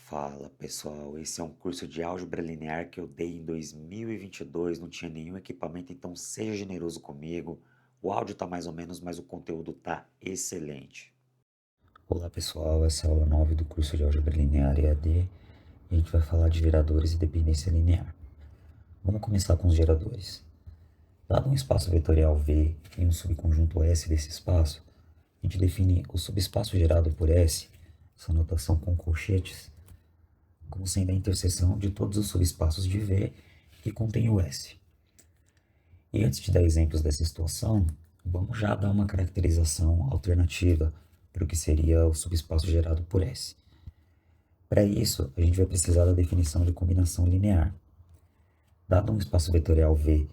Fala pessoal, esse é um curso de álgebra linear que eu dei em 2022, não tinha nenhum equipamento, então seja generoso comigo. O áudio tá mais ou menos, mas o conteúdo tá excelente. Olá pessoal, essa é a aula 9 do curso de Álgebra Linear EAD e a gente vai falar de geradores e dependência linear. Vamos começar com os geradores. Dado um espaço vetorial V e um subconjunto S desse espaço, a gente define o subespaço gerado por S, essa notação com colchetes, como sendo a interseção de todos os subespaços de V que contém o S. E antes de dar exemplos dessa situação, vamos já dar uma caracterização alternativa para o que seria o subespaço gerado por S. Para isso, a gente vai precisar da definição de combinação linear. Dado um espaço vetorial V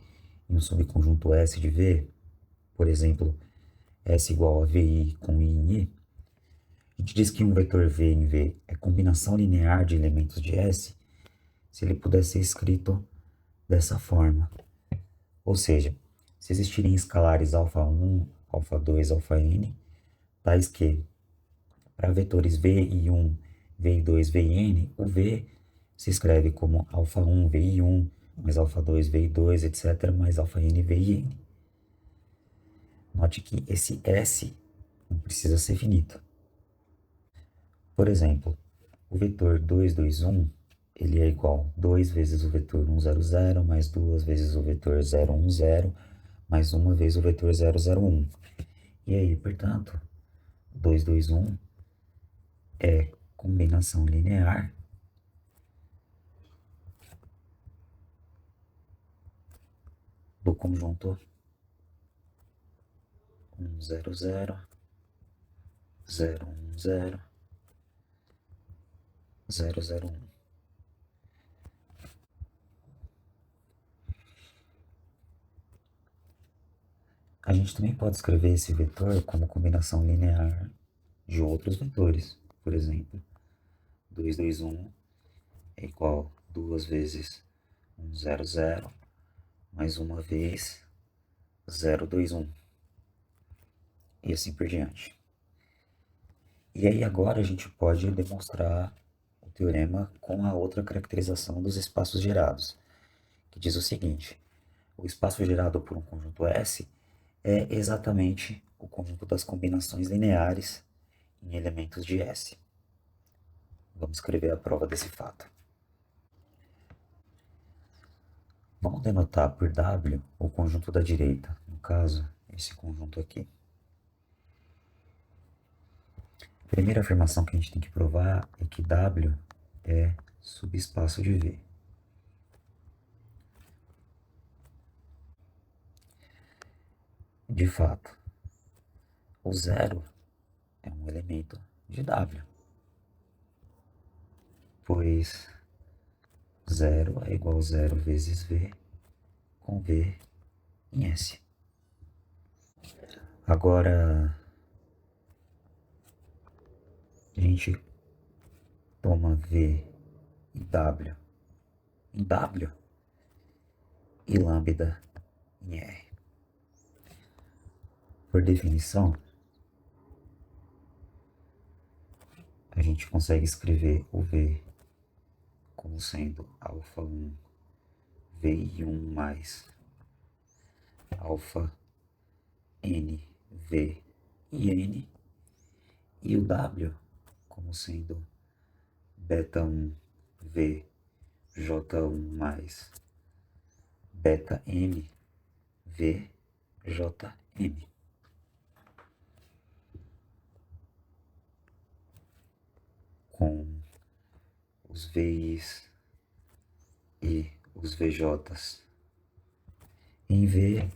em um subconjunto S de V, por exemplo, S igual a VI com I em I, a gente diz que um vetor V em V é combinação linear de elementos de S se ele puder ser escrito dessa forma. Ou seja, se existirem escalares α1, α2, αn, tais que, para vetores VI1, VI2, VIN, o V se escreve como α1, VI1, mais α2, VI2, etc., mais αn, VIN. Note que esse S não precisa ser finito. Por exemplo, o vetor 2, 2, 1, ele é igual a 2 vezes o vetor 1, 0, 0, mais 2 vezes o vetor 0, 1, 0, mais uma vez o vetor 0, 0, 1. E aí, portanto, 2, 2, 1 é combinação linear do conjunto 1, 0, 0, 0, 1, 0, 0, 0, 1. A gente também pode escrever esse vetor como combinação linear de outros vetores. Por exemplo, 2, 2, 1 é igual a 2 vezes 1, 0, 0, mais uma vez 0, 2, 1. E assim por diante. E aí agora a gente pode demonstrar o teorema com a outra caracterização dos espaços gerados, que diz o seguinte: o espaço gerado por um conjunto S é exatamente o conjunto das combinações lineares em elementos de S. Vamos escrever a prova desse fato. Vamos denotar por W o conjunto da direita, no caso, esse conjunto aqui. A primeira afirmação que a gente tem que provar é que W é subespaço de V. De fato, o zero é um elemento de W, pois zero é igual a zero vezes V com V em S. Agora, a gente toma V e W em W e lambda em R. Por definição, a gente consegue escrever o V como sendo alfa1 VI1 mais alfa N V e N, e o W como sendo beta1 V J1 mais beta M V JM. Com os VIs e os VJs em V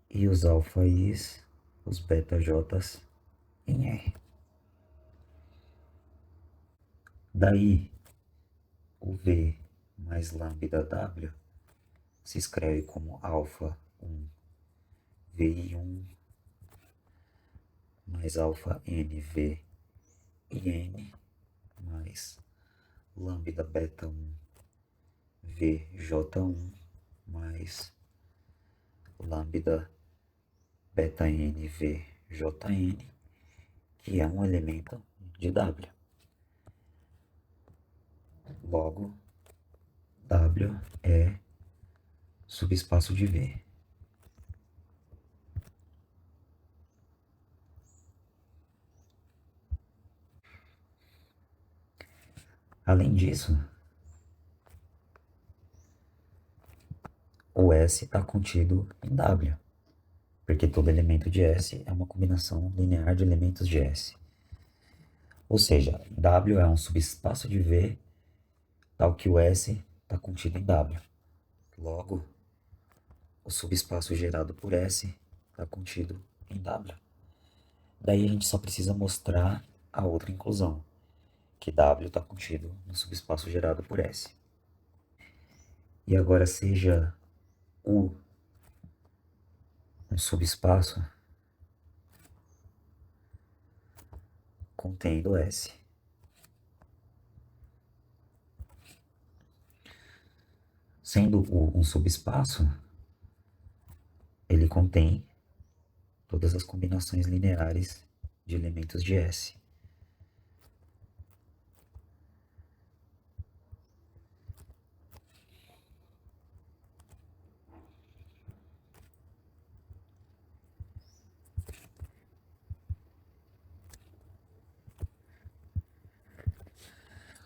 e os alfa-Is, os beta-Js em R. Daí, o V mais lambda W se escreve como alfa 1 VI1 mais alfa N V e N mais lambda beta 1 VJ1 mais lambda beta N VJN, que é um elemento de W. Logo, W é subespaço de V. Além disso, o S está contido em W, porque todo elemento de S é uma combinação linear de elementos de S. Ou seja, W é um subespaço de V, tal que o S está contido em W. Logo, o subespaço gerado por S está contido em W. Daí a gente só precisa mostrar a outra inclusão, que W está contido no subespaço gerado por S. E agora seja U um subespaço contendo S. Sendo U um subespaço, ele contém todas as combinações lineares de elementos de S.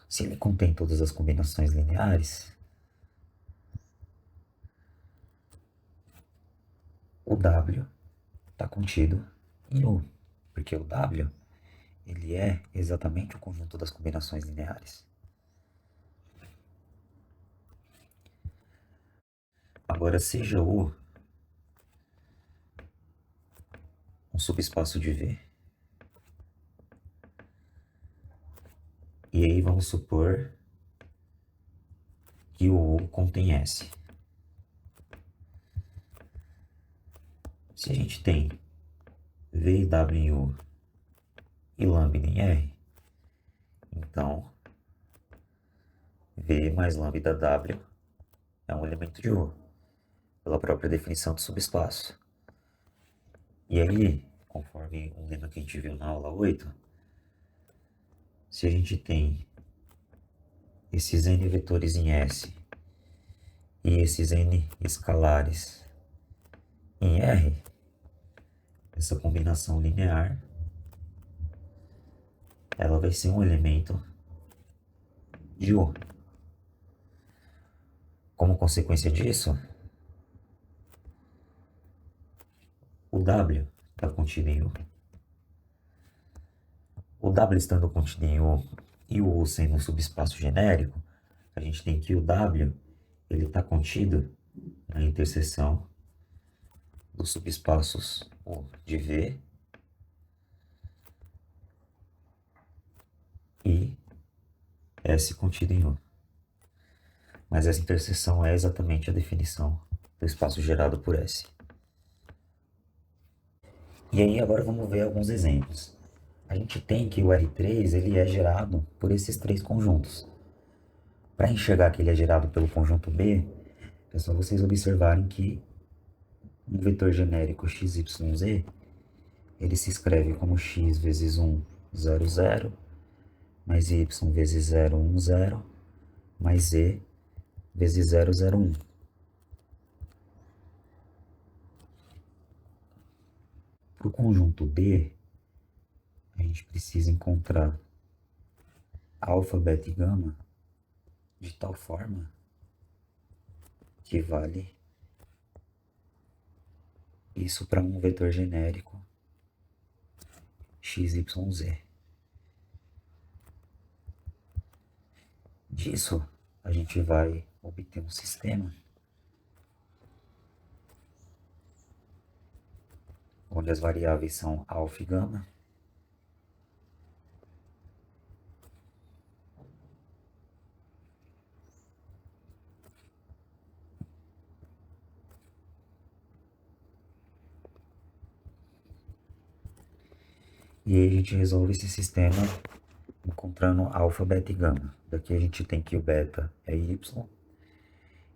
Se ele contém todas as combinações lineares, o W está contido em U, porque o W ele é exatamente o conjunto das combinações lineares. Agora, seja U um subespaço de V. E aí vamos supor que o U contém S. Se a gente tem V e W em U e lambda em R, então V mais lambda W é um elemento de U, pela própria definição do subespaço. E aí, conforme um lema que a gente viu na aula 8, se a gente tem esses n vetores em S e esses n escalares em R, essa combinação linear ela vai ser um elemento de U. Como consequência disso, o W está contido em U. O W estando contido em U e o U sendo um subespaço genérico, a gente tem que o W ele está contido na interseção dos subespaços U de V e S contido em U. Mas essa interseção é exatamente a definição do espaço gerado por S. E aí agora vamos ver alguns exemplos. A gente tem que o R3 ele é gerado por esses três conjuntos. Para enxergar que ele é gerado pelo conjunto B, é só vocês observarem que um vetor genérico XYZ, ele se escreve como x vezes 1, 0, 0, mais y vezes 0, 1, 0, mais z vezes 0, 0, 1. Para o conjunto B, a gente precisa encontrar alfa, beta e gama de tal forma que vale isso para um vetor genérico XYZ. Disso, a gente vai obter um sistema onde as variáveis são alfa e gama, e aí a gente resolve esse sistema encontrando alfa, beta e gama. Daqui a gente tem que o beta é y,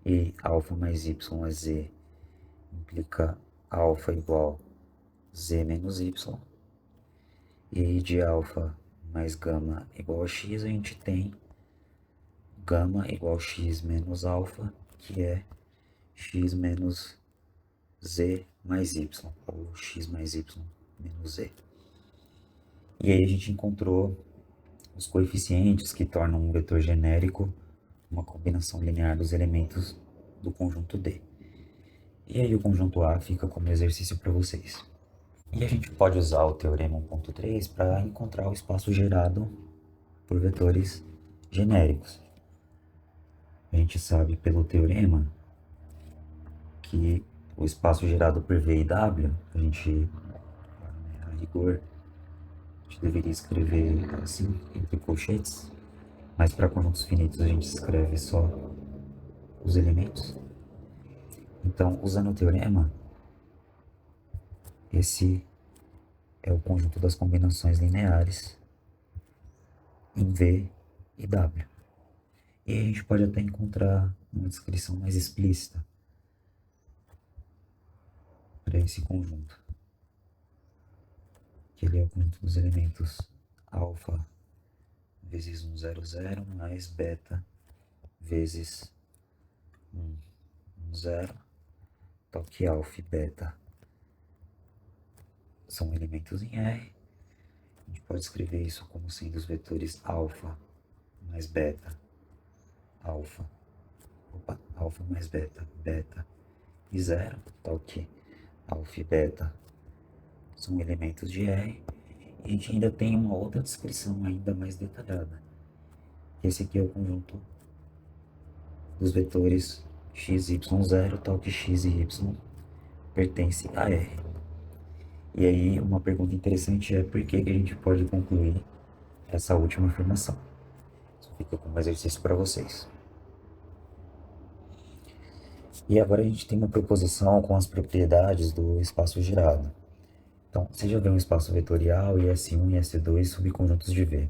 e alfa mais y é z, implica alfa igual z menos y. E de alfa mais gama igual a x, a gente tem gama igual x menos alfa, que é x menos z mais y, ou x mais y menos z. E aí a gente encontrou os coeficientes que tornam um vetor genérico uma combinação linear dos elementos do conjunto D. E aí o conjunto A fica como exercício para vocês. E a gente pode usar o teorema 1.3 para encontrar o espaço gerado por vetores genéricos. A gente sabe pelo teorema que o espaço gerado por V e W, a rigor, a gente deveria escrever assim, entre colchetes, mas para conjuntos finitos a gente escreve só os elementos. Então, usando o teorema, esse é o conjunto das combinações lineares em V e W. E a gente pode até encontrar uma descrição mais explícita para esse conjunto, que ele é o conjunto dos elementos alfa vezes 1, 0, 0, mais beta vezes 1, 1, 0, tal que alfa e beta são elementos em R. A gente pode escrever isso como sendo os vetores alfa mais beta, alfa mais beta, beta e 0, tal que alfa e beta são elementos de R. E a gente ainda tem uma outra descrição ainda mais detalhada. Esse aqui é o conjunto dos vetores x, y, 0, tal que x e y pertencem a R. E aí uma pergunta interessante é por que a gente pode concluir essa última afirmação. Isso fica como exercício para vocês. E agora a gente tem uma proposição com as propriedades do espaço gerado. Então, você já vê um espaço vetorial e S1 e S2 subconjuntos de V.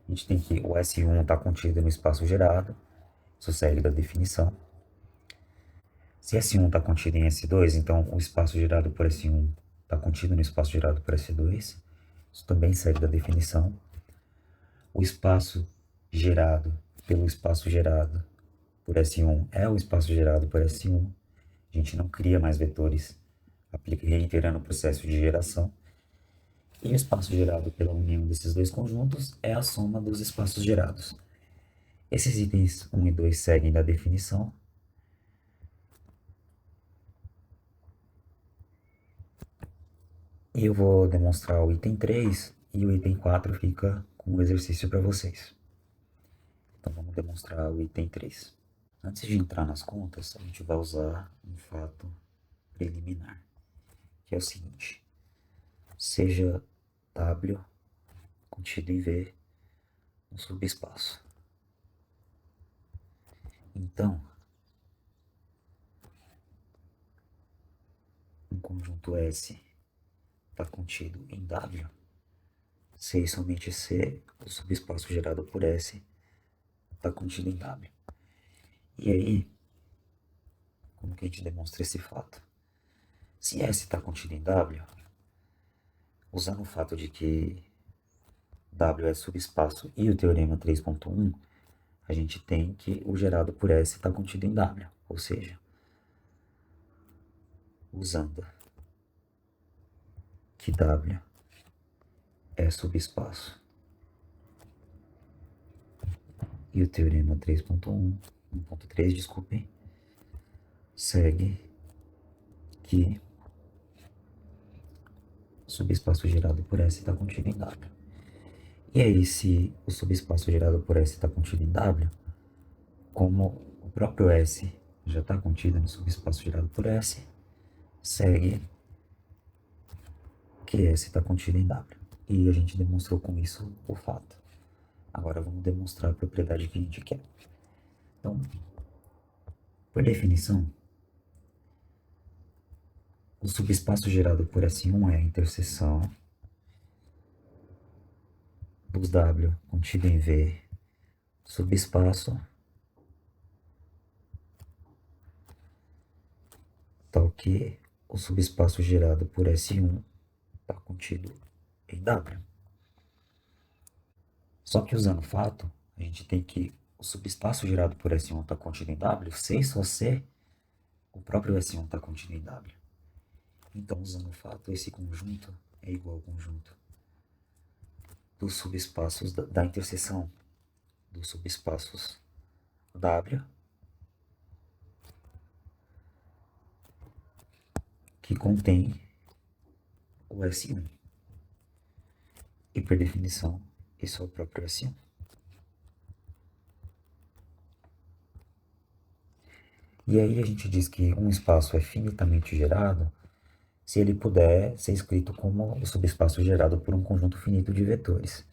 A gente tem que o S1 está contido no espaço gerado, isso segue da definição. Se S1 está contido em S2, então o espaço gerado por S1 está contido no espaço gerado por S2, isso também segue da definição. O espaço gerado pelo espaço gerado por S1 é o espaço gerado por S1. A gente não cria mais vetores reiterando o processo de geração. E o espaço gerado pela união desses dois conjuntos é a soma dos espaços gerados. Esses itens 1 e 2 seguem da definição. E eu vou demonstrar o item 3 e o item 4 fica como exercício para vocês. Então vamos demonstrar o item 3. Antes de entrar nas contas, a gente vai usar um fato preliminar, que é o seguinte: seja W contido em V um subespaço. Então, um conjunto S está contido em W, se e somente C, o subespaço gerado por S, está contido em W. E aí, como que a gente demonstra esse fato? Se S está contido em W, usando o fato de que W é subespaço e o teorema 3.1, a gente tem que o gerado por S está contido em W, ou seja, usando que W é subespaço e o teorema 1.3, desculpem, segue que o subespaço gerado por S está contido em W. E aí, se o subespaço gerado por S está contido em W, como o próprio S já está contido no subespaço gerado por S, segue que S está contido em W. E a gente demonstrou com isso o fato. Agora vamos demonstrar a propriedade que a gente quer. Então, por definição, o subespaço gerado por S1 é a interseção dos W contido em V, subespaço, tal que o subespaço gerado por S1 está contido em W. Só que usando fato, a gente tem que o subespaço gerado por S1 está contido em W, se e só se o próprio S1 está contido em W. Então, usando o fato, esse conjunto é igual ao conjunto dos subespaços da interseção dos subespaços W, que contém o S1. E por definição, esse é o próprio S1. E aí a gente diz que um espaço é finitamente gerado se ele puder ser escrito como o subespaço gerado por um conjunto finito de vetores.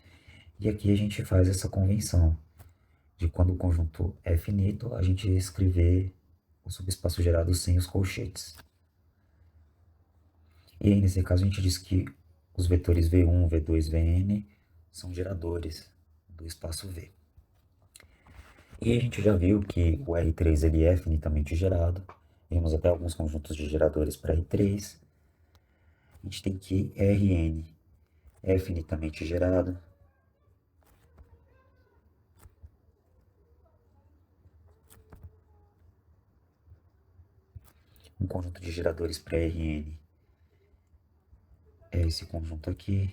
E aqui a gente faz essa convenção de quando o conjunto é finito, a gente escrever o subespaço gerado sem os colchetes. E aí, nesse caso, a gente diz que os vetores V1, V2, Vn são geradores do espaço V. E a gente já viu que o R3 ele é finitamente gerado. Vimos até alguns conjuntos de geradores para R3. A gente tem que Rn é finitamente gerado. Um conjunto de geradores para Rn é esse conjunto aqui.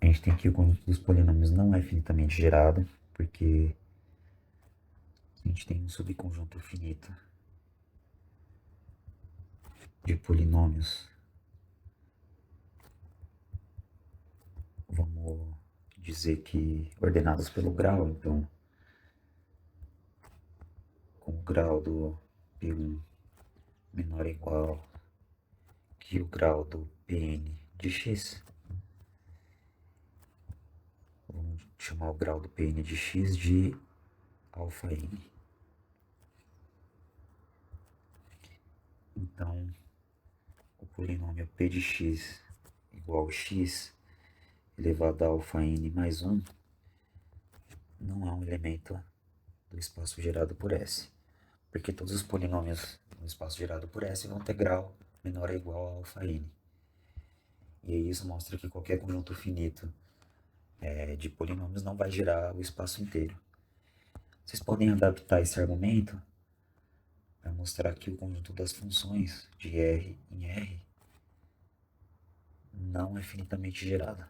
A gente tem que o conjunto dos polinômios não é finitamente gerado, porque a gente tem um subconjunto finito de polinômios. Vamos dizer que ordenados pelo grau, então, com o grau do P1 menor ou igual que o grau do Pn de x. Vamos chamar o grau do Pn de x de alfa n. Então, o polinômio P de x igual a x elevado a alfa n mais 1 não é um elemento do espaço gerado por S, porque todos os polinômios no espaço gerado por S vão ter grau menor ou igual a alfa n. E aí isso mostra que qualquer conjunto finito de polinômios não vai gerar o espaço inteiro. Vocês podem adaptar esse argumento para mostrar que o conjunto das funções de R em R não é finitamente gerado.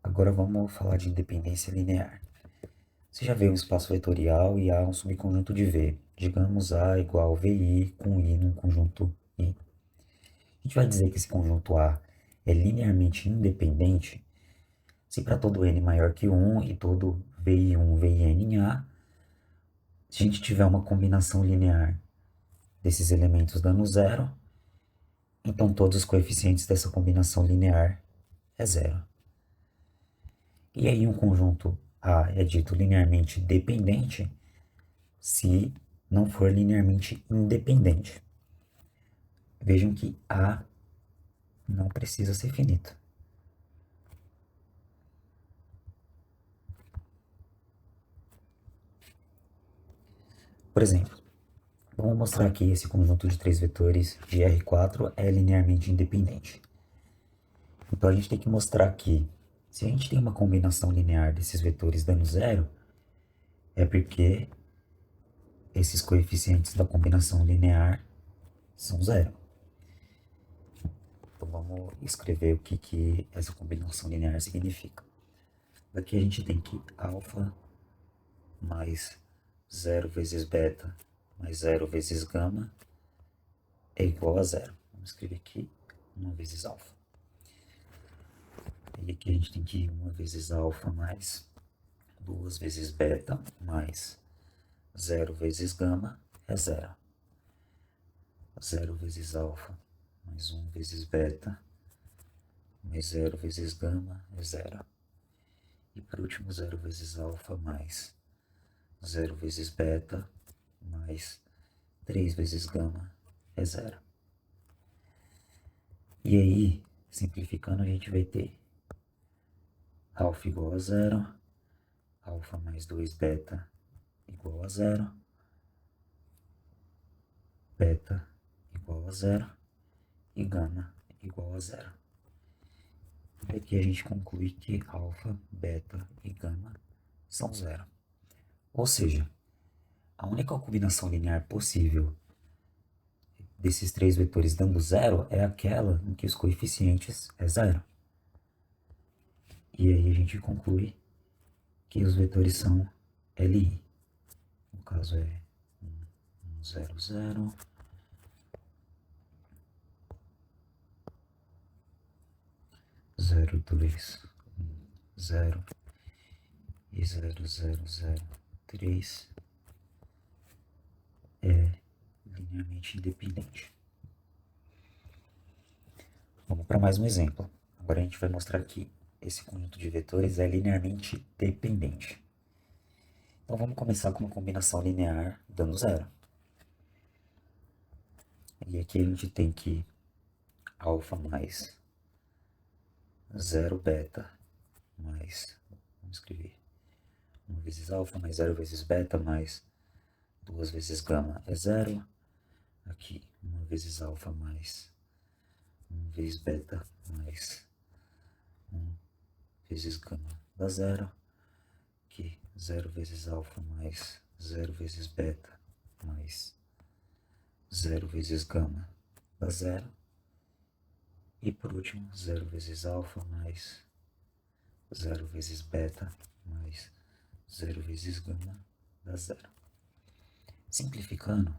Agora vamos falar de independência linear. Você já vê um espaço vetorial e há um subconjunto de V. Digamos A igual a VI com I num conjunto I. A gente vai dizer que esse conjunto A é linearmente independente se para todo n maior que 1 e todo VI1, VIN em A, se a gente tiver uma combinação linear desses elementos dando zero, então todos os coeficientes dessa combinação linear é zero. E aí um conjunto A é dito linearmente dependente se não for linearmente independente. Vejam que A não precisa ser finito. Por exemplo, vamos mostrar aqui esse conjunto de três vetores de R4 é linearmente independente. Então a gente tem que mostrar que se a gente tem uma combinação linear desses vetores dando zero, é porque esses coeficientes da combinação linear são zero. Então vamos escrever o que essa combinação linear significa. Aqui a gente tem que alfa mais 0 vezes beta mais 0 vezes gama é igual a zero. Vamos escrever aqui 1 vezes alfa. E aqui a gente tem que 1 vezes alfa mais 2 vezes beta mais 0 vezes gama é zero. 0 vezes alfa mais 1 vezes beta mais 0 vezes gama é zero. E por último, 0 vezes alfa mais 0 vezes beta mais 3 vezes gama é zero. E aí, simplificando, a gente vai ter alfa igual a zero, alfa mais 2 beta igual a zero, beta igual a zero e gama igual a zero. E aqui a gente conclui que alfa, beta e gama são zero. Ou seja, a única combinação linear possível desses três vetores dando zero é aquela em que os coeficientes é zero. E aí a gente conclui que os vetores são Li. No caso é 1, 0, 0. 0, 2, 1, 0 e 0, 0, 0, 3 é linearmente independente. Vamos para mais um exemplo. Agora a gente vai mostrar que esse conjunto de vetores é linearmente dependente. Então vamos começar com uma combinação linear dando zero. E aqui a gente tem que alfa mais 0 beta mais, vamos escrever, 1 vezes alfa mais 0 vezes beta mais 2 vezes gama é zero. Aqui 1 vezes alfa mais 1 vezes beta mais 1 vezes gama dá zero. Aqui 0 vezes alfa mais 0 vezes beta mais 0 vezes gama dá zero. E por último, 0 vezes alfa mais 0 vezes beta mais 0 vezes gama dá zero. Simplificando,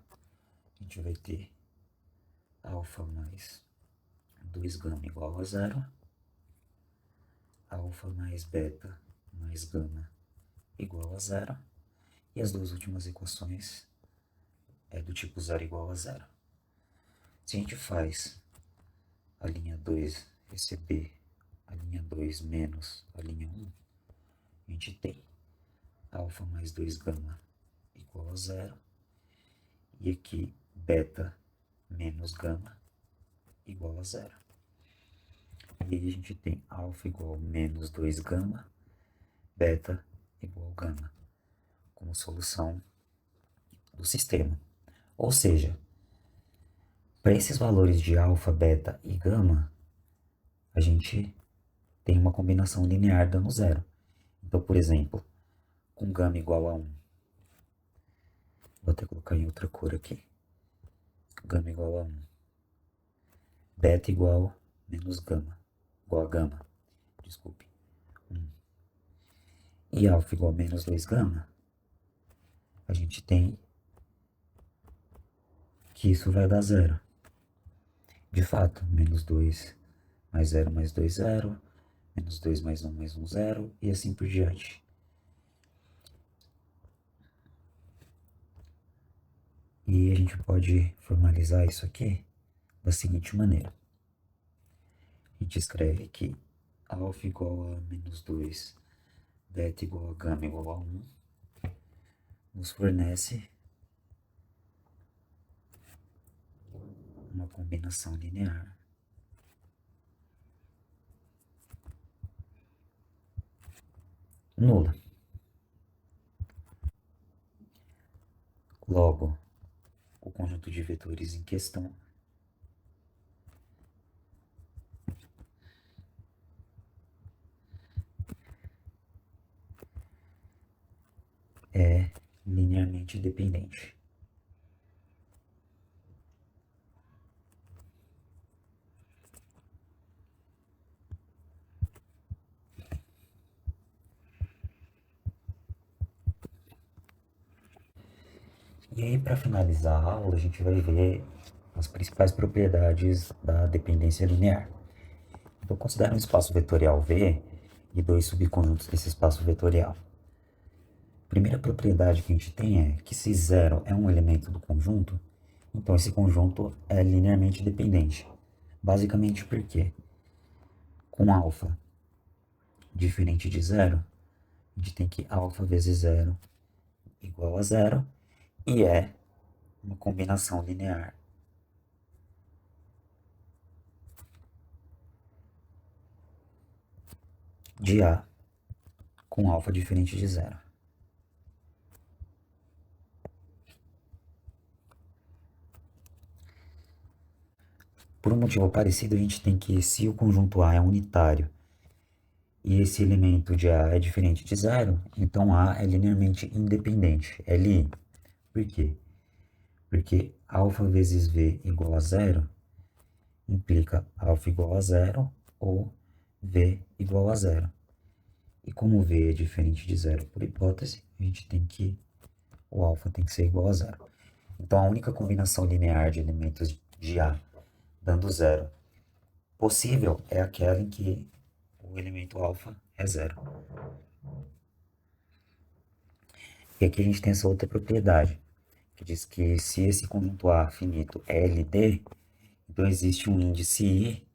a gente vai ter alfa mais 2 gama igual a zero, alfa mais beta mais gama igual a zero, e as duas últimas equações é do tipo zero igual a zero. Se a gente faz a linha 2 receber a linha 2 menos a linha 1, a gente tem alfa mais 2 gama igual a zero, e aqui beta menos gama igual a zero. E aí a gente tem alfa igual a menos 2 gama, beta igual a gama, como solução do sistema. Ou seja, para esses valores de alfa, beta e gama, a gente tem uma combinação linear dando zero. Então, por exemplo, com gama igual a 1, vou até colocar em outra cor aqui, gama igual a 1, beta igual menos gama, igual a gama, desculpe, 1, e alfa igual a menos 2 gama, a gente tem que isso vai dar zero. De fato, menos 2 mais 0 mais 2, 0, menos 2 mais 1 mais 1, 0, e assim por diante. E a gente pode formalizar isso aqui da seguinte maneira. A gente escreve que alfa igual a menos 2, beta igual a gama igual a 1, nos fornece uma combinação linear nula. Logo, o conjunto de vetores em questão é linearmente dependente. E aí, para finalizar a aula, a gente vai ver as principais propriedades da dependência linear. Então, considera um espaço vetorial V e dois subconjuntos desse espaço vetorial. A primeira propriedade que a gente tem é que se zero é um elemento do conjunto, então esse conjunto é linearmente dependente. Basicamente porque com alfa diferente de zero, a gente tem que alfa vezes zero igual a zero, e é uma combinação linear de A com alfa diferente de zero. Por um motivo parecido, a gente tem que, se o conjunto A é unitário e esse elemento de A é diferente de zero, então A é linearmente independente, Li. Por quê? Porque alfa vezes V igual a zero implica alfa igual a zero ou V igual a zero. E como V é diferente de zero por hipótese, a gente tem que o alfa tem que ser igual a zero. Então a única combinação linear de elementos de A dando zero possível é aquela em que o elemento alfa é zero. E aqui a gente tem essa outra propriedade, que diz que se esse conjunto A finito é LD, então existe um índice I,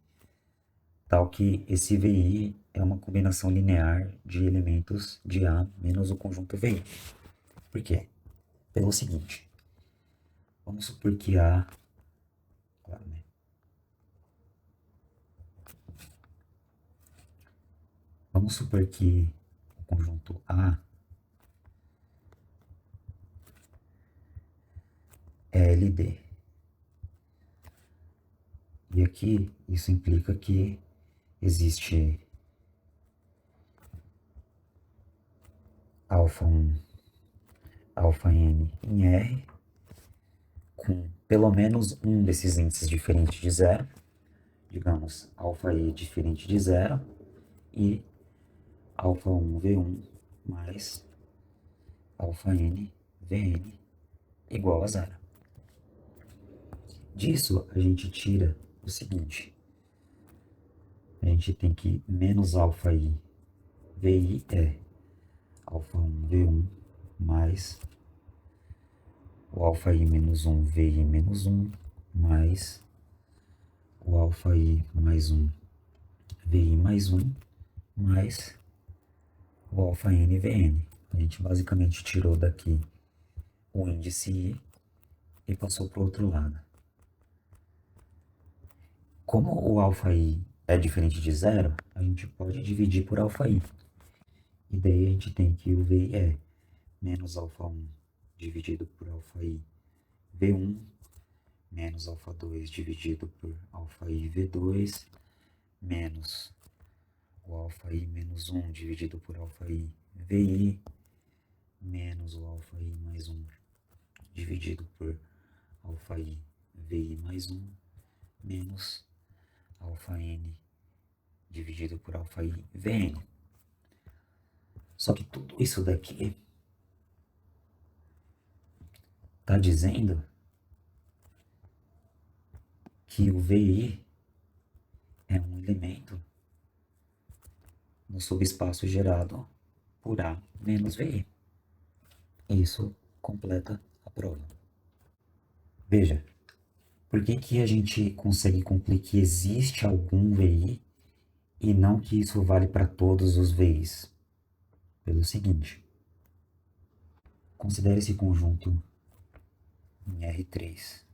tal que esse VI é uma combinação linear de elementos de A menos o conjunto VI. Por quê? Pelo seguinte, vamos supor que A... Claro, né? Vamos supor que o conjunto A é LD. E aqui isso implica que existe alfa 1, alfa n em R, com pelo menos um desses índices diferente de zero, digamos, alfa e diferente de zero, e alfa 1 V1 mais alfa n Vn igual a zero. Disso a gente tira o seguinte, a gente tem que menos alfa i Vi é alfa 1 V1 mais o alfa i menos 1 Vi menos 1 mais o alfa i mais 1 Vi mais 1 mais o alfa n Vn. A gente basicamente tirou daqui o índice i e passou para o outro lado. Como o alfa i é diferente de zero, a gente pode dividir por alfa i. E daí a gente tem que o VI é menos alfa 1 dividido por alfa i V1 menos alfa 2 dividido por alfa i V2 menos o alfa i menos 1 dividido por alfa i VI menos o alfa i mais 1 dividido por alfa i VI mais 1 menos alfa n dividido por alfa i Vn. Só que tudo isso daqui está dizendo que o VI é um elemento no subespaço gerado por A menos VI. Isso completa a prova. Veja, por que que a gente consegue concluir que existe algum VI e não que isso vale para todos os VIs? Pelo seguinte, considere esse conjunto em R3.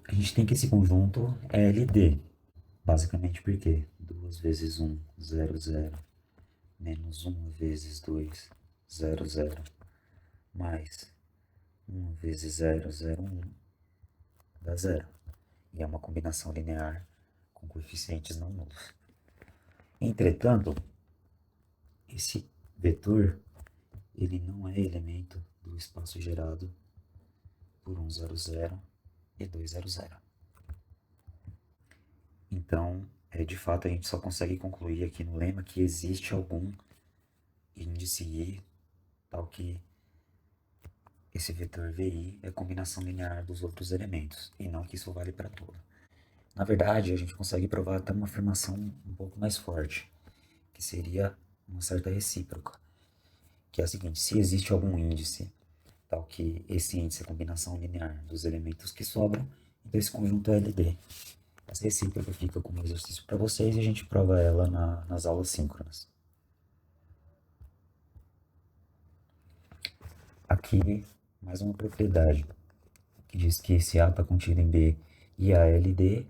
A gente tem que esse conjunto é LD, basicamente porque 2 vezes 1, 0, 0, menos 1 vezes 2, 0, 0, mais 1 vezes 0, 0, 1, dá 0. E é uma combinação linear com coeficientes não nulos. Entretanto, esse vetor, ele não é elemento do espaço gerado por 1, 0, 0 e 2, 0, 0. Então, de fato, a gente só consegue concluir aqui no lema que existe algum índice i, tal que esse vetor VI é a combinação linear dos outros elementos, e não que isso vale para tudo. Na verdade, a gente consegue provar até uma afirmação um pouco mais forte, que seria uma certa recíproca, que é a seguinte: se existe algum índice, tal que esse índice é a combinação linear dos elementos que sobram, então esse conjunto é LD. Essa recíproca fica como exercício para vocês e a gente prova ela nas aulas síncronas. Aqui, mais uma propriedade que diz que se A está contido em B e A é LD,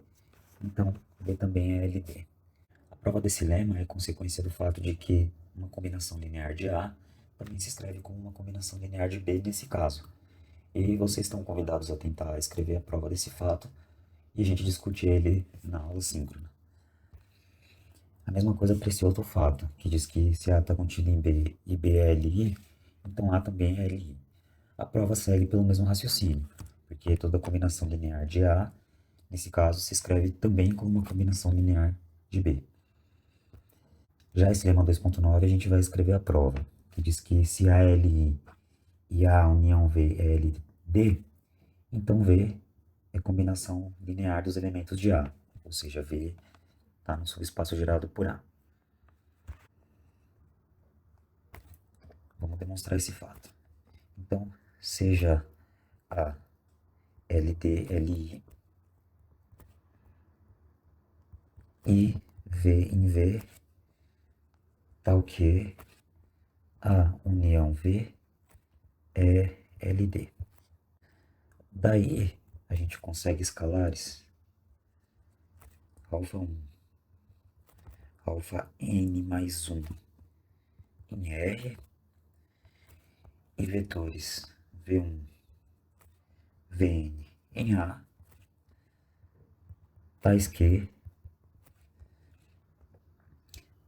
então B também é LD. A prova desse lema é consequência do fato de que uma combinação linear de A também se escreve como uma combinação linear de B nesse caso. E vocês estão convidados a tentar escrever a prova desse fato e a gente discute ele na aula síncrona. A mesma coisa para esse outro fato, que diz que se A está contido em B e B é LI, então A também é LI. A prova segue pelo mesmo raciocínio, porque toda combinação linear de A, nesse caso, se escreve também como uma combinação linear de B. Já esse lema 2.9 a gente vai escrever a prova, que diz que se A é LI e A união V é LD, então V é combinação linear dos elementos de A, ou seja, V está no subespaço gerado por A. Vamos demonstrar esse fato. Então, seja A LD, LI e V em V, tal que A união V é LD. Daí, a gente consegue escalares alfa 1, alfa n mais 1 em R e vetores V1, Vn em A, tais que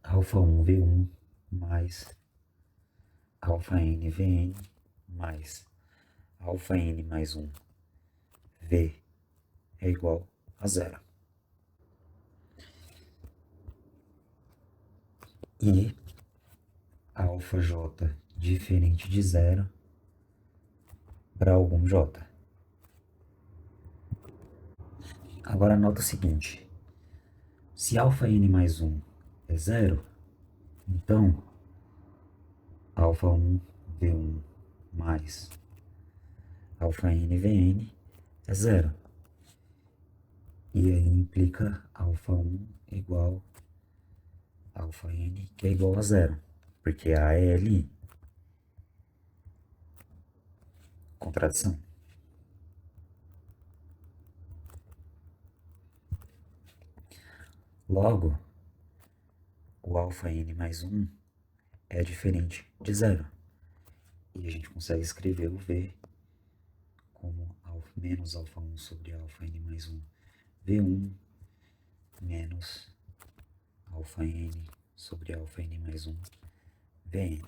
alfa 1 V1 mais alfa n Vn mais alfa n mais 1 V é igual a zero. E alfa j diferente de zero para algum j. Agora nota o seguinte, se alfa n mais 1 é zero, então alfa 1 V1 mais alfa n Vn é zero. E aí implica alfa 1 igual a alfa n, que é igual a zero, porque A é Li. Contradição. Logo, o alfa n mais 1 é diferente de zero. E a gente consegue escrever o V como menos alfa 1 sobre alfa n mais 1 V1 menos alfa n sobre alfa n mais 1 Vn.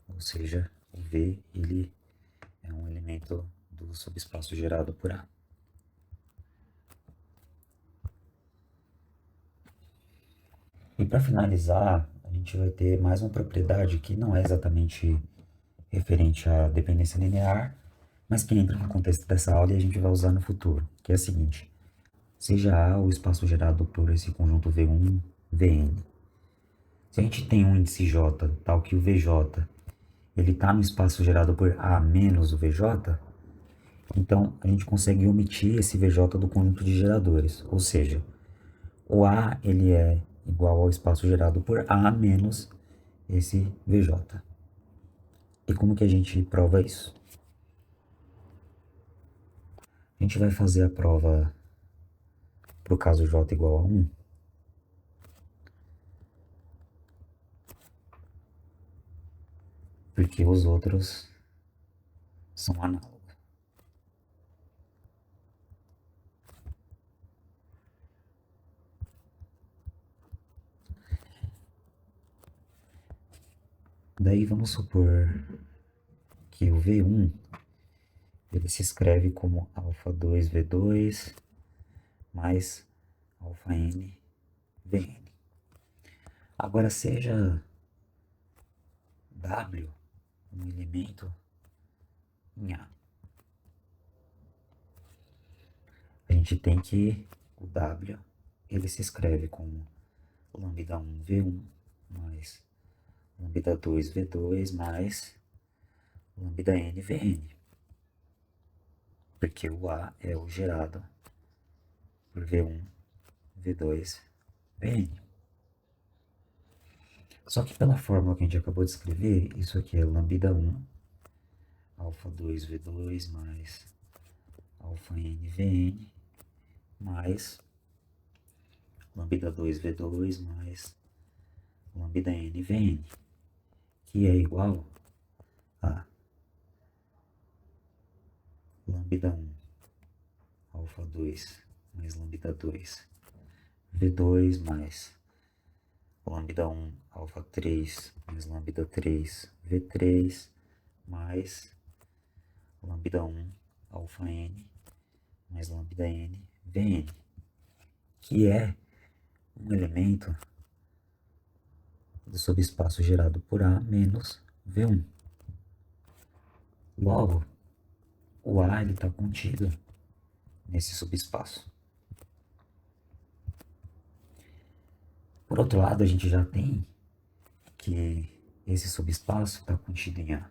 Ou seja, o V ele é um elemento do subespaço gerado por A. E para finalizar, a gente vai ter mais uma propriedade que não é exatamente referente à dependência linear, mas que entra no contexto dessa aula e a gente vai usar no futuro, que é a seguinte: seja A o espaço gerado por esse conjunto V1, Vn. Se a gente tem um índice J, tal que o VJ, ele está no espaço gerado por A menos o VJ, então a gente consegue omitir esse VJ do conjunto de geradores, ou seja, o A ele é igual ao espaço gerado por A menos esse VJ. E como que a gente prova isso? A gente vai fazer a prova para o caso J igual a 1. Porque os outros são análogos. Daí vamos supor que o V1 ele se escreve como alfa 2 V2 mais alfa n Vn. Agora seja W um elemento em A. A gente tem que o W ele se escreve como lambda 1 V1 mais lambda 2 V2 mais lambda n Vn. Porque o A é o gerado por V1, V2, Vn. Só que pela fórmula que a gente acabou de escrever, isso aqui é lambda 1, alfa 2V2 mais alfa N VN, mais lambda 2V2 mais lambda N VN, que é igual a lambda 1, alfa 2 mais lambda 2, V2 mais lambda 1, alfa 3 mais lambda 3, V3 mais lambda 1, alfa N mais lambda N, Vn, que é um elemento do subespaço gerado por A menos V1. Logo, o A está contido nesse subespaço. Por outro lado, a gente já tem que esse subespaço está contido em A.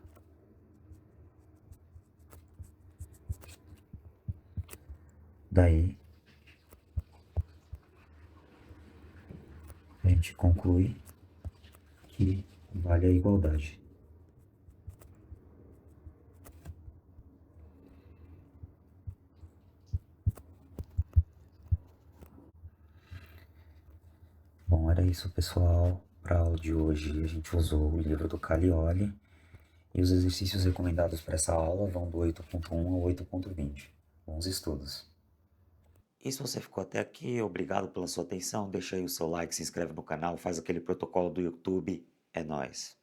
Daí, a gente conclui que vale a igualdade. Bom, era isso, pessoal. Para a aula de hoje, a gente usou o livro do Calioli e os exercícios recomendados para essa aula vão do 8.1 ao 8.20. Bons estudos! E se você ficou até aqui, obrigado pela sua atenção. Deixa aí o seu like, se inscreve no canal, faz aquele protocolo do YouTube. É nóis!